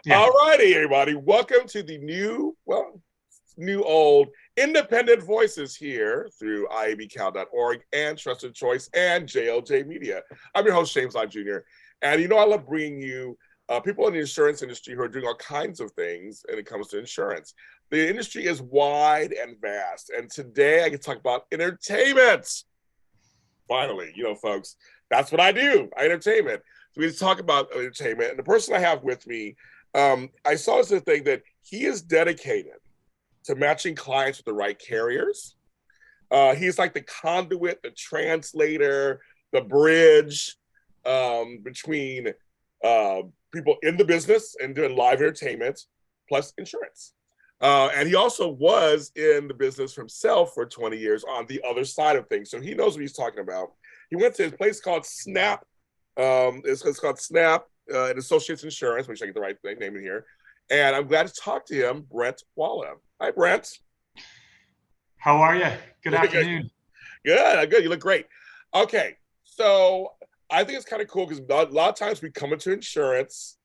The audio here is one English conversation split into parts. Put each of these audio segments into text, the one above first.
Yeah. All righty, everybody. Welcome to the new old independent voices here through iabcal.org and Trusted Choice and JLJ Media. I'm your host, James Lott Jr. And I love bringing you people in the insurance industry who are doing all kinds of things when it comes to insurance. The industry is wide and vast. And today I can talk about entertainment. Finally, folks, that's what I do. I entertainment. So we talk about entertainment. And the person I have with me, I saw this thing that he is dedicated to matching clients with the right carriers. He's like the conduit, the translator, the bridge between people in the business and doing live entertainment plus insurance. And he also was in the business himself for 20 years on the other side of things. So he knows what he's talking about. He went to a place called Snapp. It's called Snapp and Associates Insurance, which I get the right name in here. And I'm glad to talk to him, Brent Walla. Hi, Brent. How are you? Good Good. afternoon. Good. You look great. Okay. So I think it's kind of cool because a lot of times we come into insurance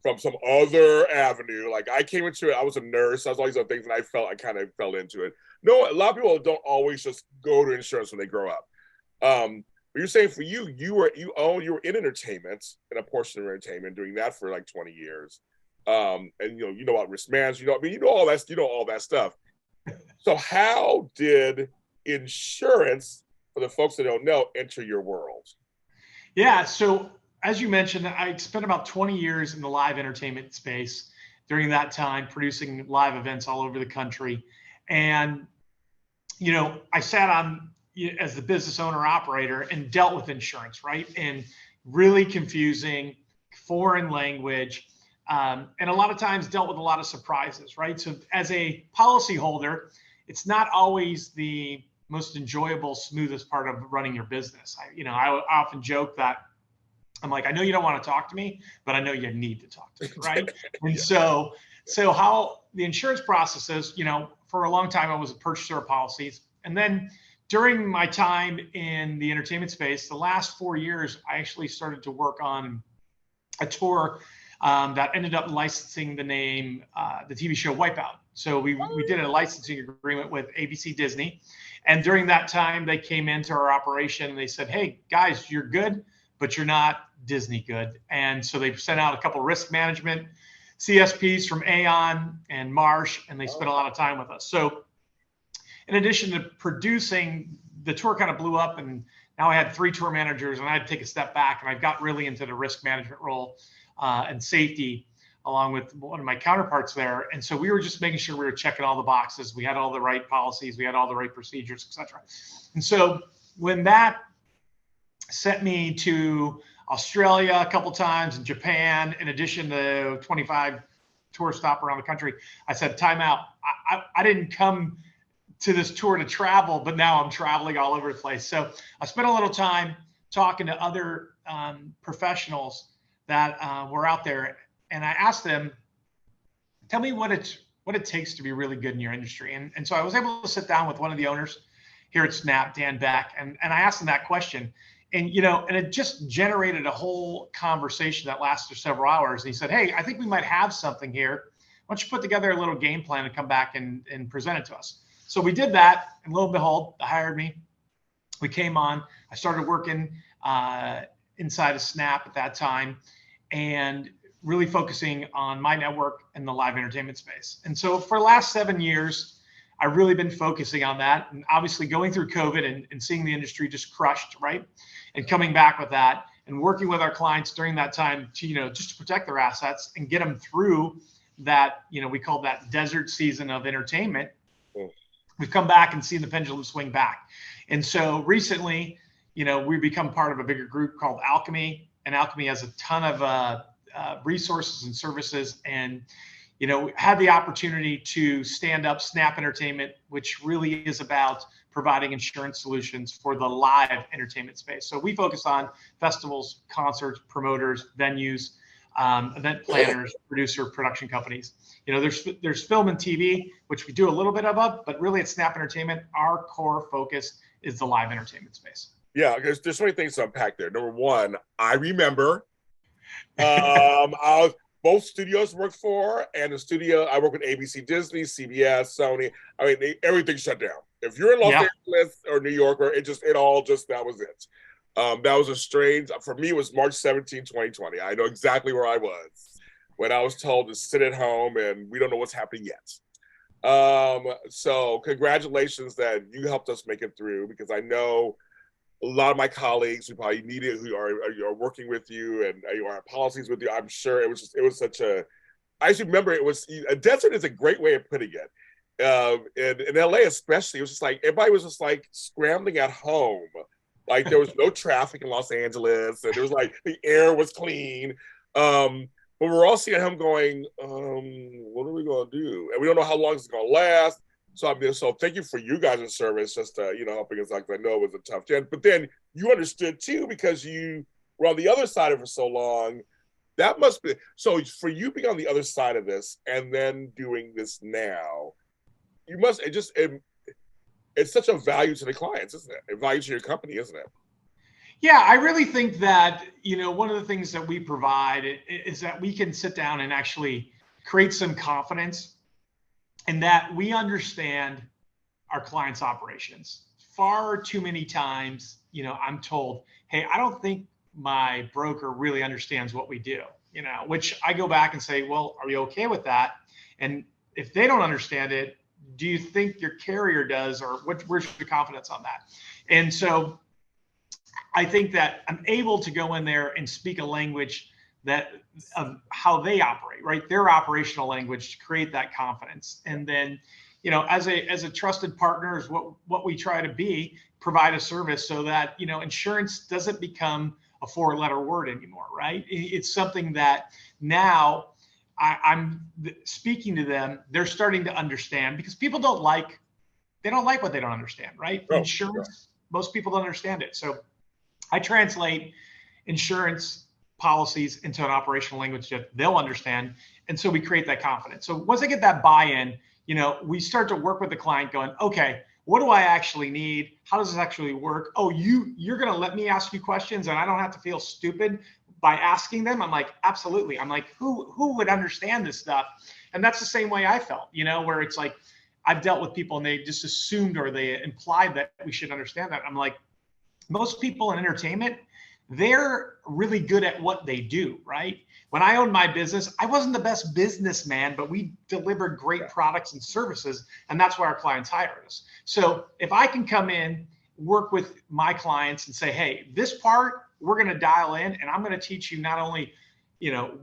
from some other avenue. Like I came into it, I was a nurse, I was all these other things, and I kind of fell into it. No, a lot of people don't always just go to insurance when they grow up. But you're saying for you were in entertainment and a portion of entertainment, doing that for like 20 years. And you know about risk management, you know all that stuff. So how did insurance, for the folks that don't know, enter your world? Yeah. So as you mentioned, I spent about 20 years in the live entertainment space. During that time, producing live events all over the country. And, I sat on as the business owner operator and dealt with insurance, right? And really confusing foreign language. And a lot of times dealt with a lot of surprises, right? So as a policyholder, it's not always the most enjoyable, smoothest part of running your business. I often joke that I'm like, I know you don't want to talk to me, but I know you need to talk to me, right? And so how the insurance process is, for a long time, I was a purchaser of policies. And then during my time in the entertainment space, the last 4 years, I actually started to work on a tour that ended up licensing the name, the TV show Wipeout. So we did a licensing agreement with ABC Disney. And during that time, they came into our operation and they said, hey, guys, you're good, but you're not Disney good. And so they sent out a couple of risk management CSPs from Aon and Marsh, and they spent a lot of time with us. So in addition to producing, the tour kind of blew up, and now I had 3 tour managers, and I had to take a step back, and I got really into the risk management role and safety along with one of my counterparts there. And so we were just making sure we were checking all the boxes. We had all the right policies, we had all the right procedures, et cetera. And so when that sent me to Australia a couple times and Japan, in addition to 25 tour stop around the country, I said, time out. I didn't come to this tour to travel, but now I'm traveling all over the place. So I spent a little time talking to other professionals that were out there. And I asked them, tell me what it takes to be really good in your industry. And so I was able to sit down with one of the owners here at Snapp, Dan Beck, and I asked him that question. And, and it just generated a whole conversation that lasted several hours. And he said, hey, I think we might have something here. Why don't you put together a little game plan and come back and present it to us? So we did that, and lo and behold, they hired me. We came on. I started working inside of Snapp at that time and really focusing on my network and the live entertainment space. And so for the last 7 years, I've really been focusing on that, and obviously going through COVID and seeing the industry just crushed, right? And coming back with that and working with our clients during that time to, just to protect their assets and get them through that, we call that desert season of entertainment. We've come back and seen the pendulum swing back. And so recently, we've become part of a bigger group called Alchemy, and Alchemy has a ton of resources and services, and had the opportunity to stand up Snapp Entertainment, which really is about providing insurance solutions for the live entertainment space. So we focus on festivals, concerts, promoters, venues, event planners, producer, production companies. There's film and TV, which we do a little bit of, but really at Snapp Entertainment, our core focus is the live entertainment space. Yeah, there's so many things to unpack there. Number one, I remember I both studios worked for, and the studio I work with ABC, Disney, CBS, Sony. I mean, everything shut down. If you're in Los Angeles or New York, or that was it. That was a strange, for me, it was March 17, 2020. I know exactly where I was when I was told to sit at home and we don't know what's happening yet. So congratulations that you helped us make it through, because I know a lot of my colleagues who probably need it, who are working with you and are policies with you. I'm sure it was such a, I just remember it was, a desert is a great way of putting it. In LA especially, it was just like, everybody was just like scrambling at home. Like there was no traffic in Los Angeles, and there was like, the air was clean. But we're all seeing him going, what are we gonna do? And we don't know how long it's gonna last. So I mean, so thank you for you guys' service, just helping us. Like, I know it was a tough chance, but then you understood too, because you were on the other side of it for so long. That must be, so for you being on the other side of this and then doing this now, you must, it's such a value to the clients, isn't it? A value to your company, isn't it? Yeah, I really think that, one of the things that we provide is that we can sit down and actually create some confidence, and that we understand our clients' operations. Far too many times, I'm told, hey, I don't think my broker really understands what we do, which I go back and say, well, are you okay with that? And if they don't understand it, do you think your carrier does, or where's your confidence on that? And so I think that I'm able to go in there and speak a language that of how they operate, right? Their operational language, to create that confidence. And then, as a trusted partner is what we try to be, provide a service so that, insurance doesn't become a 4-letter word anymore, right? It's something that now I'm speaking to them, they're starting to understand, because people don't like what they don't understand, right? Oh, insurance, most people don't understand it. So I translate insurance policies into an operational language that they'll understand. And so we create that confidence. So once I get that buy-in, we start to work with the client going, okay, what do I actually need? How does this actually work? Oh, you're going to let me ask you questions and I don't have to feel stupid by asking them? I'm like, absolutely. I'm like, who would understand this stuff? And that's the same way I felt, where it's like, I've dealt with people and they just assumed, or they implied that we should understand that. I'm like, most people in entertainment, they're really good at what they do, right? When I owned my business, I wasn't the best businessman, but we delivered great products and services, and that's why our clients hired us. So if I can come in, work with my clients and say, hey, this part we're going to dial in, and I'm going to teach you not only,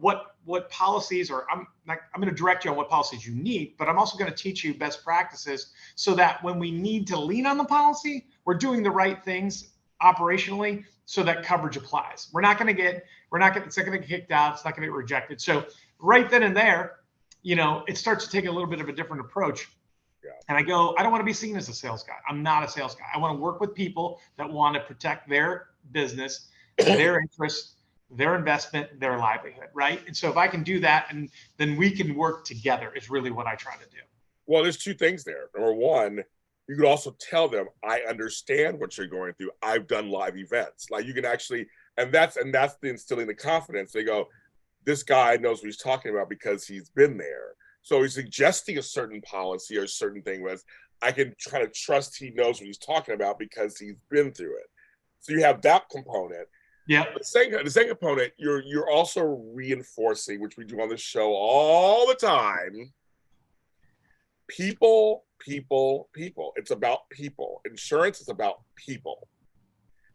what policies, or I'm going to direct you on what policies you need, but I'm also going to teach you best practices so that when we need to lean on the policy, we're doing the right things operationally so that coverage applies. It's not going to get kicked out. It's not going to get rejected. So right then and there, it starts to take a little bit of a different approach. Yeah. And I go, I don't want to be seen as a sales guy. I'm not a sales guy. I want to work with people that want to protect their business, their interests, their investment, their livelihood, right? And so if I can do that, and then we can work together, is really what I try to do. Well, there's two things there. Number one, you could also tell them, I understand what you're going through. I've done live events. Like, you can actually, and that's the instilling the confidence. They go, this guy knows what he's talking about because he's been there. So he's suggesting a certain policy or a certain thing, was I can try to trust he knows what he's talking about because he's been through it. So you have that component. Yeah. The second component, you're also reinforcing, which we do on the show all the time. People. It's about people. Insurance is about people.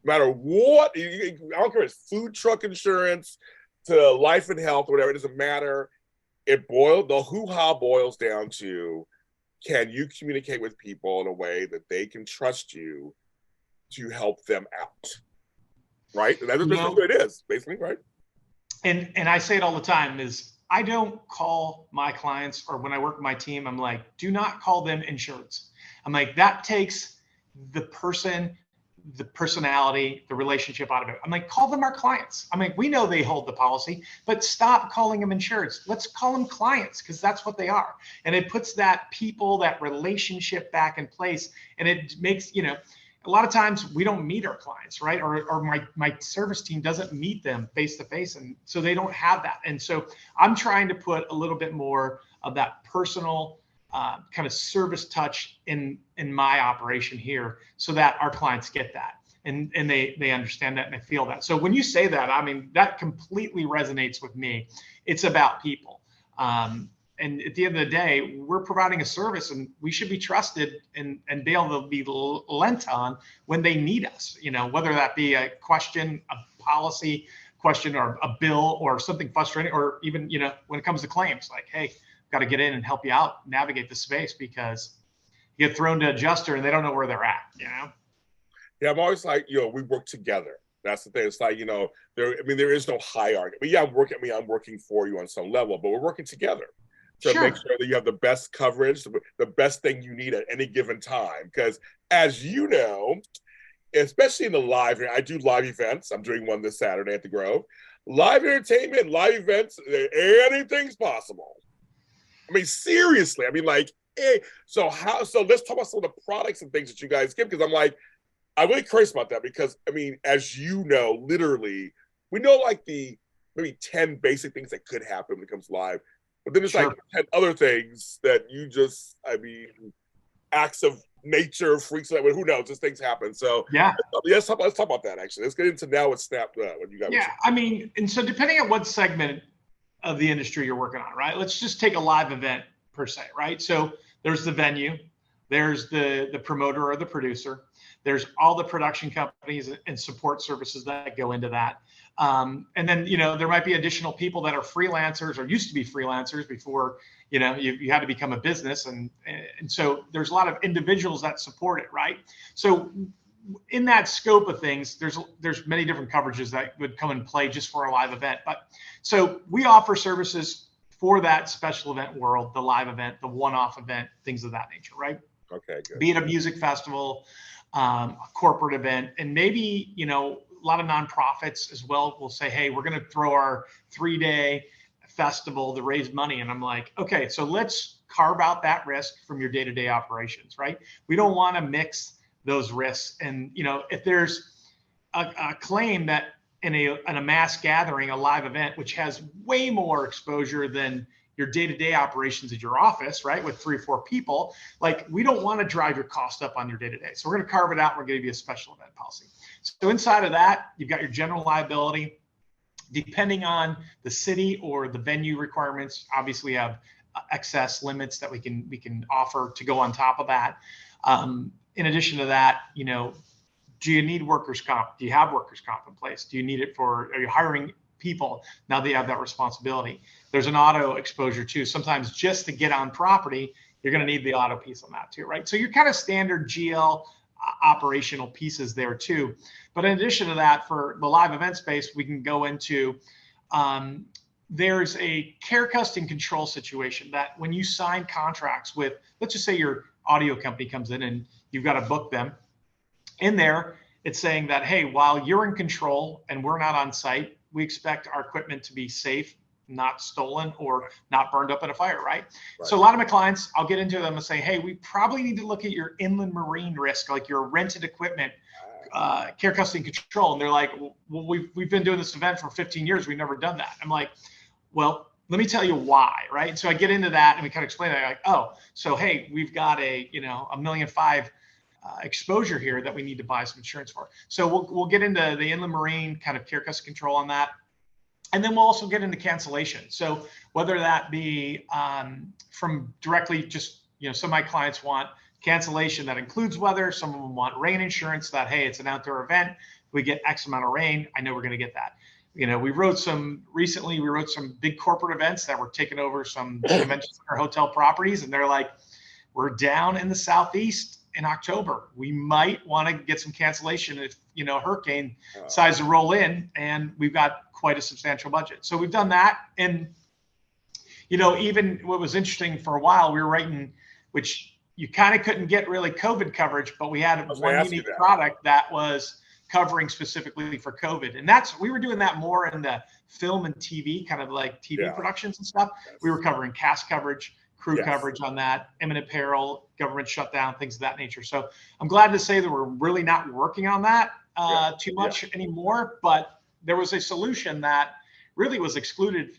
No matter what, I don't care if it's food truck insurance to life and health, or whatever, it doesn't matter. The hoo-ha boils down to, can you communicate with people in a way that they can trust you to help them out? Right? And that's what it is, basically, right? And I say it all the time, is I don't call my clients, or when I work with my team, I'm like, do not call them insurance. I'm like, that takes the person, the personality, the relationship out of it. I'm like, call them our clients. I'm like, we know they hold the policy, but stop calling them insurance. Let's call them clients, because that's what they are. And it puts that people, that relationship back in place. And it makes, a lot of times we don't meet our clients, right? Or my service team doesn't meet them face to face. And so they don't have that. And so I'm trying to put a little bit more of that personal kind of service touch in my operation here so that our clients get that. And they understand that and they feel that. So when you say that, I mean, that completely resonates with me. It's about people. And at the end of the day, we're providing a service and we should be trusted and be able to be lent on when they need us, whether that be a question, a policy question, or a bill or something frustrating, or even, when it comes to claims, like, hey, got to get in and help you out, navigate the space because you get thrown to adjuster and they don't know where they're at, Yeah, I'm always like, we work together. That's the thing. It's like, there is no hierarchy. But yeah, I'm working for you on some level, but we're working together to make sure that you have the best coverage, the best thing you need at any given time. Because as you know, especially in the live, I do live events. I'm doing one this Saturday at the Grove. Live entertainment, live events, anything's possible. I mean, seriously. I mean, like, hey, so let's talk about some of the products and things that you guys give, because I'm really curious about that because, I mean, as you know, literally, we know like the maybe 10 basic things that could happen when it comes live. But then there's like 10 other things that you just, acts of nature, freaks, who knows, just things happen. So yeah, let's talk about that actually. Let's get into now with Snapp. What you got? Yeah, I mean, and so depending on what segment of the industry you're working on, right? Let's just take a live event per se, right? So there's the venue, there's the promoter or the producer, there's all the production companies and support services that go into that. And then, there might be additional people that are freelancers or used to be freelancers before, you had to become a business. And so there's a lot of individuals that support it, right? So in that scope of things, there's many different coverages that would come in play just for a live event. But so we offer services for that special event world, the live event, the one-off event, things of that nature, right? Okay, good. Be it a music festival, a corporate event, and maybe, a lot of nonprofits as well will say, hey, we're going to throw our 3-day festival to raise money. And I'm like, okay, so let's carve out that risk from your day-to-day operations, right? We don't want to mix those risks. And, if there's a claim that in a mass gathering, a live event, which has way more exposure than your day-to-day operations at your office, right, with 3 or 4 people, like, we don't want to drive your cost up on your day-to-day. So we're going to carve it out. We're going to give you a special event policy. So inside of that, you've got your general liability. Depending on the city or the venue requirements, obviously we have excess limits that we can offer to go on top of that. In addition to that, do you need workers' comp? Do you have workers' comp in place? Do you need it are you hiring people now that you have that responsibility? There's an auto exposure too. Sometimes just to get on property, you're going to need the auto piece on that too, right? So you're kind of standard GL operational pieces there too. But in addition to that, for the live event space, we can go into, there's a care, custody, and control situation that when you sign contracts with, let's just say your audio company comes in and you've got to book them. In there, it's saying that, hey, while you're in control and we're not on site, we expect our equipment to be safe, not stolen, or not burned up in a fire, right? So a lot of my clients, I'll get into them and say, hey, we probably need to look at your inland marine risk, like your rented equipment, care, custody, and control. And they're like, well, we've been doing this event for 15 years. We've never done that. I'm like, well, let me tell you why, right? And so I get into that and we kind of explain that, like, oh, so hey, we've got a $1.5 million exposure here that we need to buy some insurance for. So we'll get into the inland marine kind of care, custody, control on that. And then we'll also get into cancellation. So whether that be from directly just, some of my clients want cancellation that includes weather. Some of them want rain insurance that, hey, it's an outdoor event. We get X amount of rain. I know we're going to get that. We wrote some big corporate events that were taking over some convention center hotel properties. And they're like, we're down in the Southeast in October. We might want to get some cancellation if, hurricane decides to roll in, and we've got quite a substantial budget. So we've done that. And, even what was interesting for a while, we were writing, which you kind of couldn't get really COVID coverage, but we had one unique product that was covering specifically for COVID. And we were doing that more in the film and TV, kind of like TV productions and stuff. We were covering cast coverage, crew coverage on that, imminent peril, government shutdown, things of that nature. So I'm glad to say that we're really not working on that too much anymore, but there was a solution that really was excluded,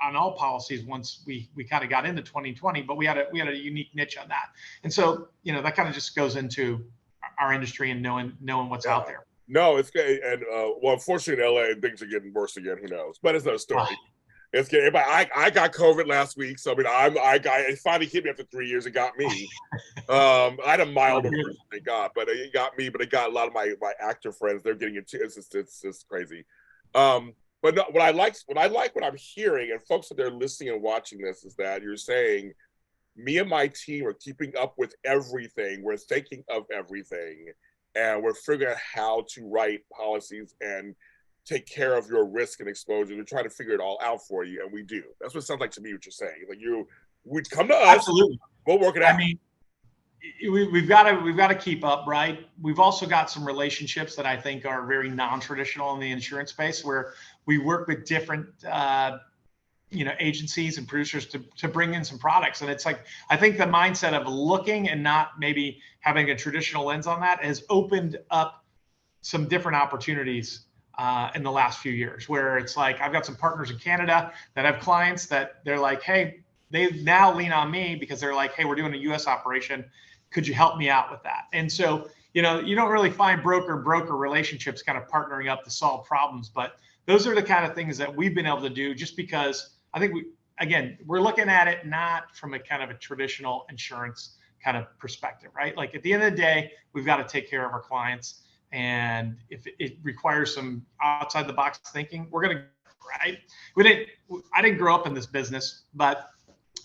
on all policies once we kind of got into 2020, but we had a unique niche on that. And so, that kind of just goes into our industry and knowing what's out there. No, it's good. And well, unfortunately in LA, things are getting worse again. Who knows? But it's no story. It's getting. I got COVID last week, so I mean, it finally hit me after 3 years. It got me. I had a mild version, thank God, but it got me. But it got a lot of my actor friends. They're getting it too. It's just crazy. But no, what I like what I'm hearing, and folks that are listening and watching this, is that you're saying, me and my team are keeping up with everything. We're thinking of everything, and we're figuring out how to write policies and take care of your risk and exposure. We're trying to figure it all out for you, and we do. That's what it sounds like to me. What you're saying, like we'd come to us. Absolutely, we'll work it out. I mean, we've got to keep up, right? We've also got some relationships that I think are very non-traditional in the insurance space, where we work with different agencies and producers to bring in some products. And it's like, I think the mindset of looking and not maybe having a traditional lens on that has opened up some different opportunities in the last few years, where it's like, I've got some partners in Canada that have clients that they're like, hey, they now lean on me because they're like, hey, we're doing a US operation. Could you help me out with that? And so, you don't really find broker relationships kind of partnering up to solve problems, but those are the kind of things that we've been able to do, just because I think we're looking at it not from a kind of a traditional insurance kind of perspective, right? Like, at the end of the day, we've got to take care of our clients. And if it requires some outside the box thinking, we're going to, right? I didn't grow up in this business, but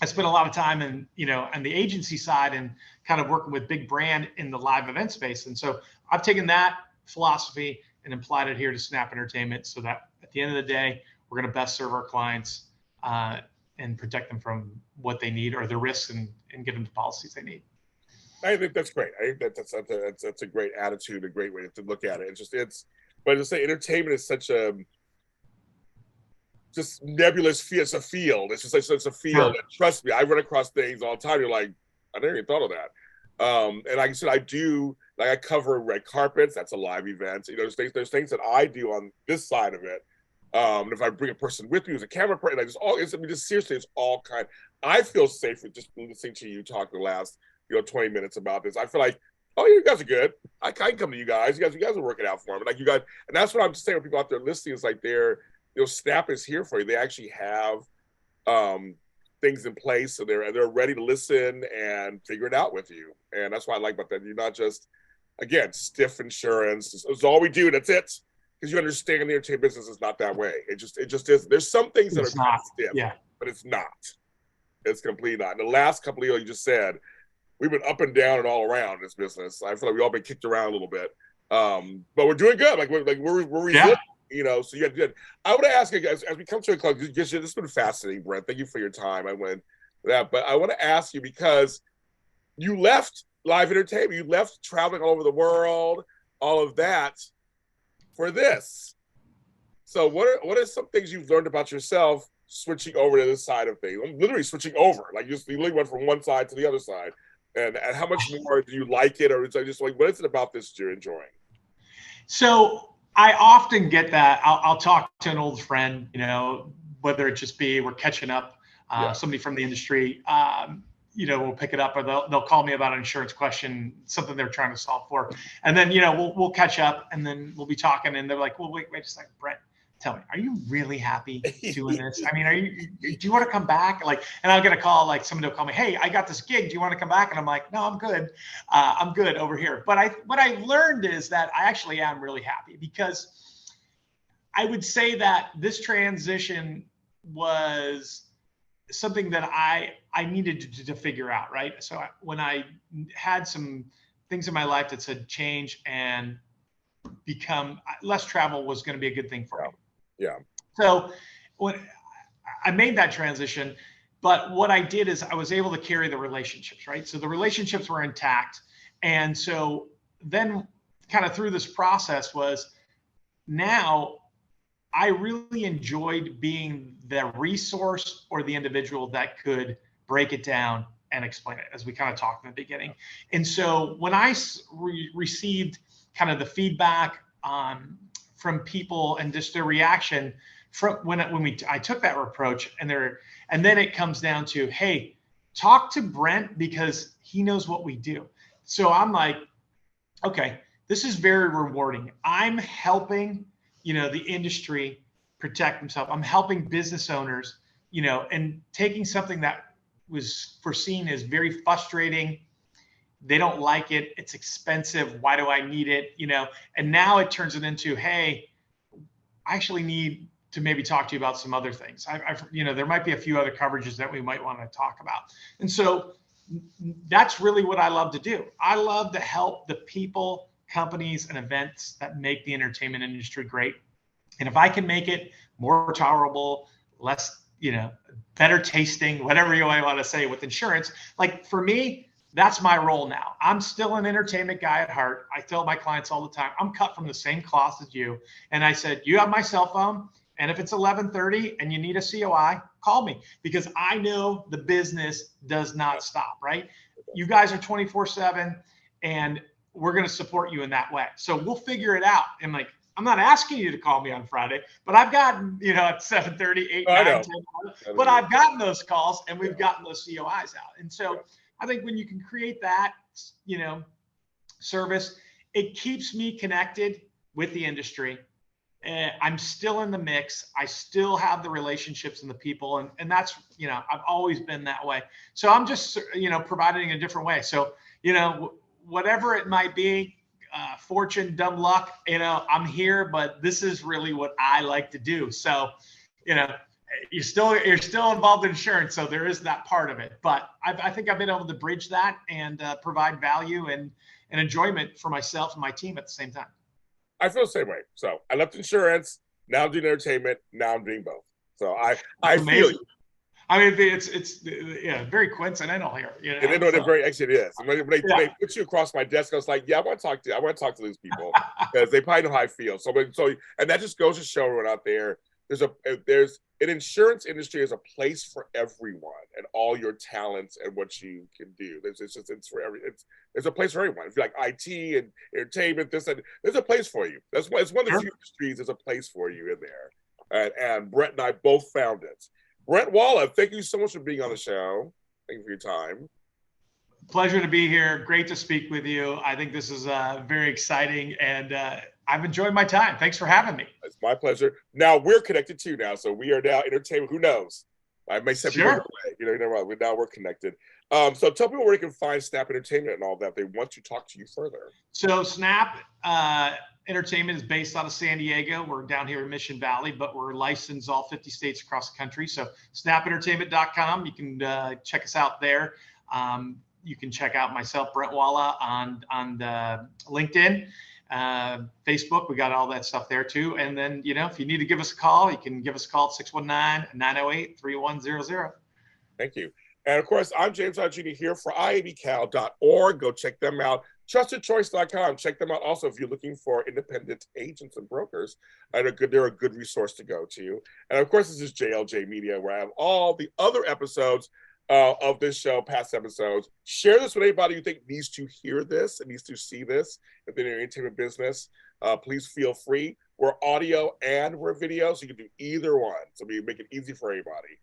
I spent a lot of time in, on the agency side and kind of working with big brand in the live event space. And so I've taken that philosophy and applied it here to Snapp Entertainment, so that at the end of the day, we're going to best serve our clients and protect them from what they need or the risks, and give them the policies they need. I think that's great. I think that's a great attitude, a great way to look at it. But to say entertainment is such a just nebulous field. It's a field. It's a field. And trust me, I run across things all the time. You're like, I never even thought of that. And like I said, I cover red carpets. That's a live event. There's things that I do on this side of it. And if I bring a person with me who's a camera person, seriously, it's all kind. I feel safe with just listening to you talk the last 20 minutes about this. I feel like, oh, you guys are good. I can come to you guys. You guys are working out for me. Like, you guys, and that's what I'm just saying with people out there listening, is like, Snapp is here for you. They actually have things in place, so they're ready to listen and figure it out with you. And that's what I like about that. You're not just, again, stiff insurance. It's all we do. That's it. Because you understand the entertainment business is not that way. It just is. There's some things that are kind of stiff, but it's not. It's completely not. And the last couple of years, you just said, we've been up and down and all around in this business. I feel like we've all been kicked around a little bit, but we're doing good. Like we're resilient. So you good. I want to ask you guys, as we come to a close, this has been fascinating, Brent. Thank you for your time. I went that, but I want to ask you, because you left live entertainment, you left traveling all over the world, all of that, for this. So what are some things you've learned about yourself switching over to this side of things? I'm literally switching over. Like, you literally went from one side to the other side. And how much more do you like it, or is it just like, what is it about this you're enjoying? So I often get that. I'll talk to an old friend, whether it just be we're catching up, somebody from the industry, we'll pick it up, or they'll call me about an insurance question, something they're trying to solve for. And then, we'll catch up, and then we'll be talking, and they're like, well, wait a second, Brent, tell me, are you really happy doing this? I mean, do you want to come back? Like, and I'll get a call, like somebody will call me, hey, I got this gig. Do you want to come back? And I'm like, no, I'm good. I'm good over here. But what I learned is that I actually am really happy, because I would say that this transition was something that I needed to figure out, right? So when I had some things in my life that said change and become less travel was going to be a good thing for me. Yeah. So when I made that transition, but what I did is I was able to carry the relationships, right? So the relationships were intact. And so then kind of through this process was, now I really enjoyed being the resource or the individual that could break it down, and explain it, as we kind of talked in the beginning. And so when I received kind of the feedback from people and just their reaction from I took that approach, and then it comes down to, hey, talk to Brent because he knows what we do. So I'm like, okay, this is very rewarding. I'm helping, the industry protect themselves. I'm helping business owners, and taking something that was foreseen as very frustrating. They don't like it. It's expensive. Why do I need it? And now it turns it into, hey, I actually need to maybe talk to you about some other things. There might be a few other coverages that we might want to talk about. And so that's really what I love to do. I love to help the people, companies, and events that make the entertainment industry great. And if I can make it more tolerable, less, better tasting, whatever you might want to say with insurance, like for me, that's my role now. I'm still an entertainment guy at heart. I tell my clients all the time, I'm cut from the same cloth as you. And I said, you have my cell phone. And if it's 11:30 and you need a COI, call me, because I know the business does not stop, right? You guys are 24/7, and we're going to support you in that way. So we'll figure it out. And like, I'm not asking you to call me on Friday, but I've gotten, at 7:30, 8, 9, 10, but I've gotten those calls, and we've gotten those COIs out. And so I think when you can create that, service, it keeps me connected with the industry. I'm still in the mix. I still have the relationships and the people. And that's, I've always been that way. So I'm just, providing a different way. So, whatever it might be, fortune, dumb luck, I'm here, but this is really what I like to do. So, you're still involved in insurance. So there is that part of it, but I think I've been able to bridge that and provide value and enjoyment for myself and my team at the same time. I feel the same way. So I left insurance. Now I'm doing entertainment. Now I'm doing both. So I feel you. I mean, it's very coincidental here. And they know they're very actually it is. And when they put you across my desk, I was like, yeah, I want to talk to these people because they probably know how I feel. So and that just goes to show everyone out there. There's an insurance industry is a place for everyone and all your talents and what you can do. There's a place for everyone. If you like IT and entertainment, there's a place for you. It's one of the few industries. There's a place for you in there. And Brent and I both found it. Brent Walla, thank you so much for being on the show. Thank you for your time. Pleasure to be here. Great to speak with you. I think this is very exciting, and I've enjoyed my time. Thanks for having me. It's my pleasure. Now we're connected too now, so we are now entertainment. Who knows? I may send people away. Now we're connected. So tell people where they can find Snapp Entertainment and all that. They want to talk to you further. So Snapp Entertainment is based out of San Diego. We're down here in Mission Valley, but we're licensed all 50 states across the country. So snappentertainment.com. You can check us out there. You can check out myself, Brent Walla, on LinkedIn, Facebook. We got all that stuff there too. And then, if you need to give us a call, you can give us a call at 619-908-3100. Thank you. And of course, I'm James Lott Jr. here for iabcal.org. Go check them out. TrustedChoice.com. Check them out also if you're looking for independent agents and brokers. They're a good resource to go to. And of course, this is JLJ Media, where I have all the other episodes of this show, past episodes. Share this with anybody you think needs to hear this and needs to see this. If they're in the entertainment business, please feel free. We're audio and we're video, so you can do either one. So we make it easy for anybody.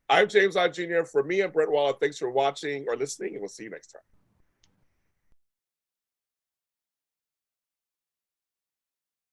I'm James Lott Jr. For me and Brent Walla, thanks for watching or listening, and we'll see you next time.